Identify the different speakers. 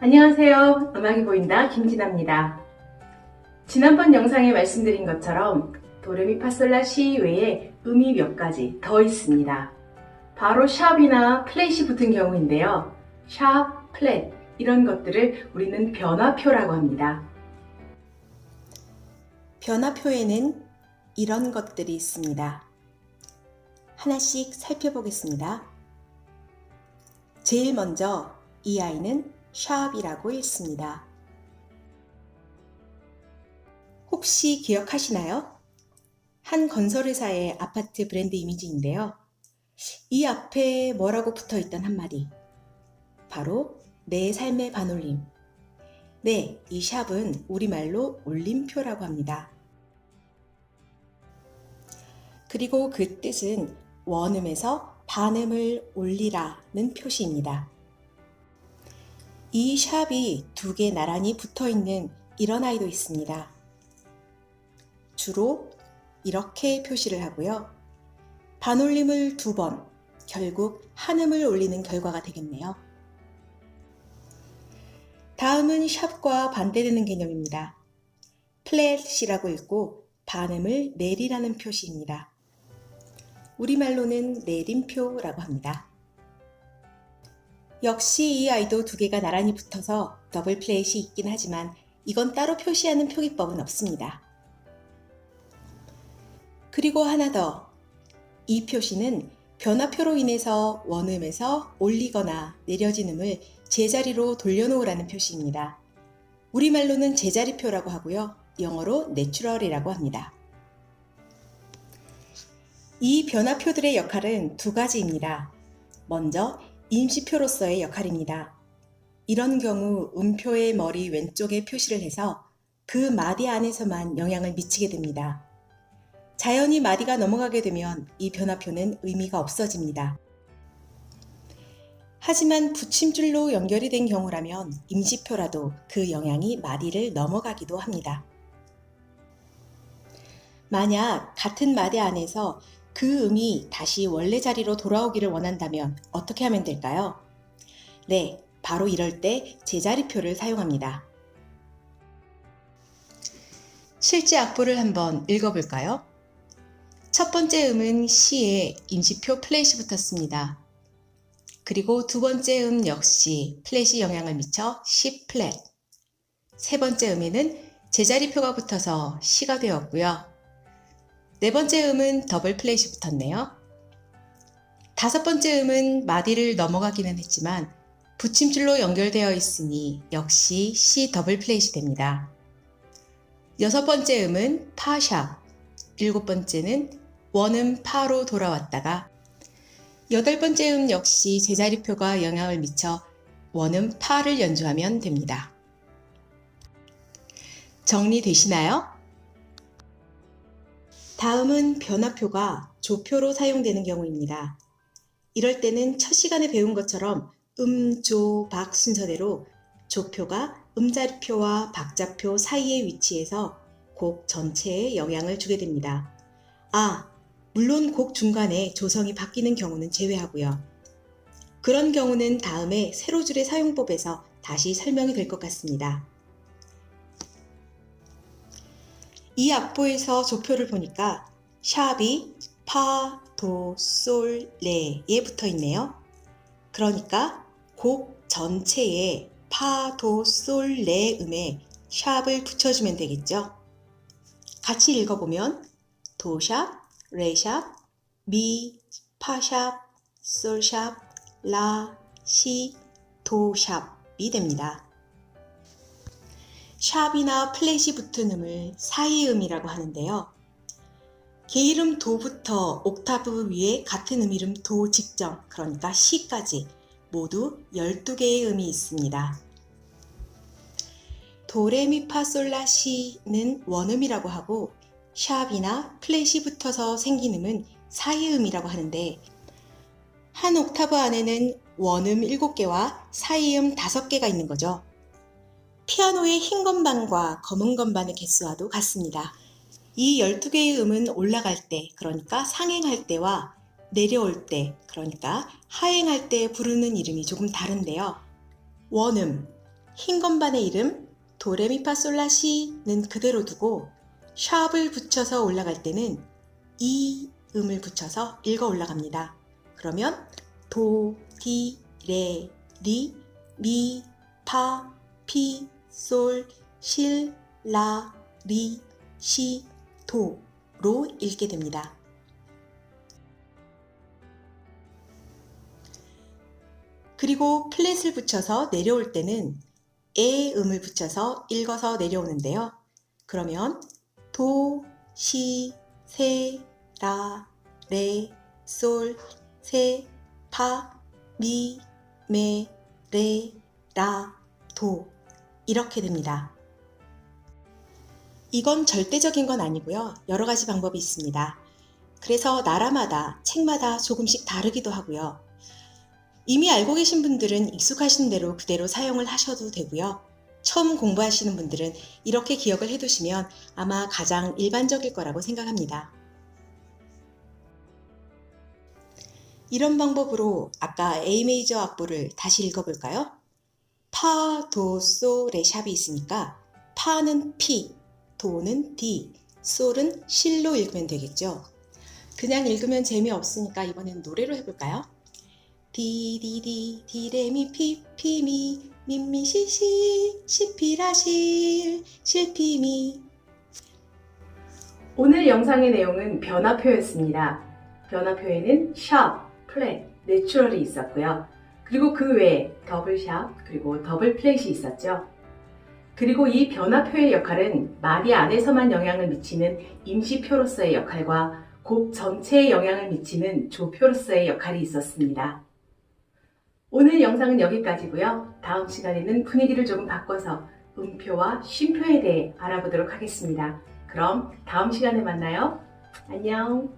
Speaker 1: 안녕하세요. 음악이 보인다 김진아입니다. 지난번 영상에 말씀드린 것처럼 도레미파솔라시 외에 음이 몇 가지 더 있습니다. 바로 샵이나 플랫이 붙은 경우인데요. 샵, 플랫 이런 것들을 우리는 변화표라고 합니다.
Speaker 2: 변화표에는 이런 것들이 있습니다. 하나씩 살펴보겠습니다. 제일 먼저 이 아이는 샵이라고 읽습니다. 혹시 기억하시나요? 한 건설회사의 아파트 브랜드 이미지인데요. 이 앞에 뭐라고 붙어 있던 한마디. 바로 내 삶의 반올림. 네, 이 샵은 우리말로 올림표라고 합니다. 그리고 그 뜻은 원음에서 반음을 올리라는 표시입니다. 이 샵이 두 개 나란히 붙어 있는 이런 아이도 있습니다. 주로 이렇게 표시를 하고요. 반올림을 두 번, 결국 한음을 올리는 결과가 되겠네요. 다음은 샵과 반대되는 개념입니다. 플랫이라고 읽고 반음을 내리라는 표시입니다. 우리말로는 내림표라고 합니다. 역시 이 아이도 두 개가 나란히 붙어서 더블 플랫이 있긴 하지만 이건 따로 표시하는 표기법은 없습니다. 그리고 하나 더, 이 표시는 변화표로 인해서 원음에서 올리거나 내려진 음을 제자리로 돌려놓으라는 표시입니다. 우리말로는 제자리표라고 하고요. 영어로 내추럴이라고 합니다. 이 변화표들의 역할은 두 가지입니다. 먼저 임시표로서의 역할입니다. 이런 경우 음표의 머리 왼쪽에 표시를 해서 그 마디 안에서만 영향을 미치게 됩니다. 자연히 마디가 넘어가게 되면 이 변화표는 의미가 없어집니다. 하지만 붙임줄로 연결이 된 경우라면 임시표라도 그 영향이 마디를 넘어가기도 합니다. 만약 같은 마디 안에서 그 음이 다시 원래 자리로 돌아오기를 원한다면 어떻게 하면 될까요? 네, 바로 이럴 때 제자리표를 사용합니다. 실제 악보를 한번 읽어볼까요? 첫 번째 음은 C에 임시표 플랫이 붙었습니다. 그리고 두 번째 음 역시 플랫이 영향을 미쳐 C 플랫. 세 번째 음에는 제자리표가 붙어서 C가 되었고요. 네 번째 음은 더블 플랫이 붙었네요. 다섯 번째 음은 마디를 넘어가기는 했지만 붙임줄로 연결되어 있으니 역시 C 더블 플랫이 됩니다. 여섯 번째 음은 파샵, 일곱 번째는 원음 파로 돌아왔다가 여덟 번째 음 역시 제자리표가 영향을 미쳐 원음 파를 연주하면 됩니다. 정리되시나요? 다음은 변화표가 조표로 사용되는 경우입니다. 이럴 때는 첫 시간에 배운 것처럼 조, 박 순서대로 조표가 음자리표와 박자표 사이에 위치해서 곡 전체에 영향을 주게 됩니다. 물론 곡 중간에 조성이 바뀌는 경우는 제외하고요. 그런 경우는 다음에 세로줄의 사용법에서 다시 설명이 될 것 같습니다. 이 악보에서 조표를 보니까 샵이 파, 도, 솔, 레에 붙어 있네요. 그러니까 곡 전체에 파, 도, 솔, 레 음에 샵을 붙여주면 되겠죠. 같이 읽어보면 도샵, 레샵, 미, 파샵, 솔샵, 라, 시, 도샵이 됩니다. 샵이나 플랫이 붙은 음을 사이음이라고 하는데요. 개이름 도부터 옥타브 위에 같은 음이름 도 직전, 그러니까 시까지 모두 12개의 음이 있습니다. 도레미파솔라시는 원음이라고 하고 샵이나 플랫이 붙어서 생긴 음은 사이음이라고 하는데 한 옥타브 안에는 원음 7개와 사이음 5개가 있는 거죠. 피아노의 흰 건반과 검은 건반의 개수와도 같습니다. 이 12개의 음은 올라갈 때, 그러니까 상행할 때와 내려올 때, 그러니까 하행할 때 부르는 이름이 조금 다른데요. 원음, 흰 건반의 이름 도레미파솔라시는 그대로 두고 샵을 붙여서 올라갈 때는 이 음을 붙여서 읽어 올라갑니다. 그러면 도, 디, 레, 리, 미, 파, 피, 솔, 실, 라, 리, 시, 도로 읽게 됩니다. 그리고 플랫을 붙여서 내려올 때는 에 음을 붙여서 읽어서 내려오는데요. 그러면 도, 시, 세, 라, 레, 솔, 세, 파, 미, 메, 레, 라, 도 이렇게 됩니다. 이건 절대적인 건 아니고요. 여러 가지 방법이 있습니다. 그래서 나라마다, 책마다 조금씩 다르기도 하고요. 이미 알고 계신 분들은 익숙하신 대로 그대로 사용을 하셔도 되고요. 처음 공부하시는 분들은 이렇게 기억을 해두시면 아마 가장 일반적일 거라고 생각합니다. 이런 방법으로 아까 A 메이저 악보를 다시 읽어볼까요? 파, 도, 소, 레 샵이 있으니까 파는 P, 도는 D, 솔은 실로 읽으면 되겠죠. 그냥 읽으면 재미없으니까 이번엔 노래로 해볼까요? 디디디 디레미 피피미 미미시시 시피라실 실피미.
Speaker 1: 오늘 영상의 내용은 변화표였습니다. 변화표에는 샵, 플랫, 내추럴이 있었고요. 그리고 그 외에 더블 샵, 그리고 더블 플랫이 있었죠. 그리고 이 변화표의 역할은 마디 안에서만 영향을 미치는 임시표로서의 역할과 곡 전체에 영향을 미치는 조표로서의 역할이 있었습니다. 오늘 영상은 여기까지고요. 다음 시간에는 분위기를 조금 바꿔서 음표와 쉼표에 대해 알아보도록 하겠습니다. 그럼 다음 시간에 만나요. 안녕.